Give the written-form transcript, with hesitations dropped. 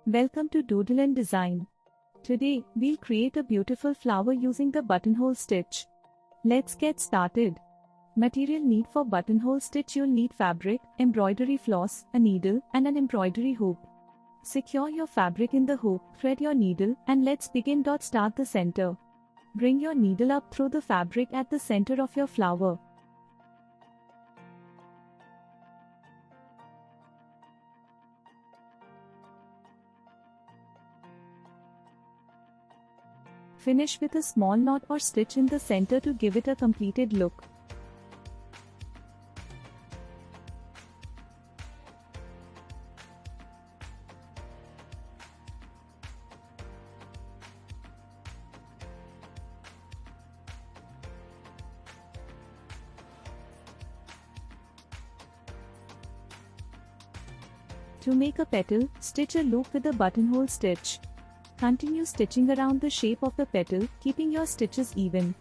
Welcome to Doodle and Design. Today, we'll create a beautiful flower using the buttonhole stitch. Let's get started. Material need for buttonhole stitch: you'll need fabric, embroidery floss, a needle, and an embroidery hoop. Secure your fabric in the hoop, thread your needle, and let's begin. Start the center. Bring your needle up through the fabric at the center of your flower. Finish with a small knot or stitch in the center to give it a completed look. To make a petal, stitch a loop with a buttonhole stitch. Continue stitching around the shape of the petal, keeping your stitches even.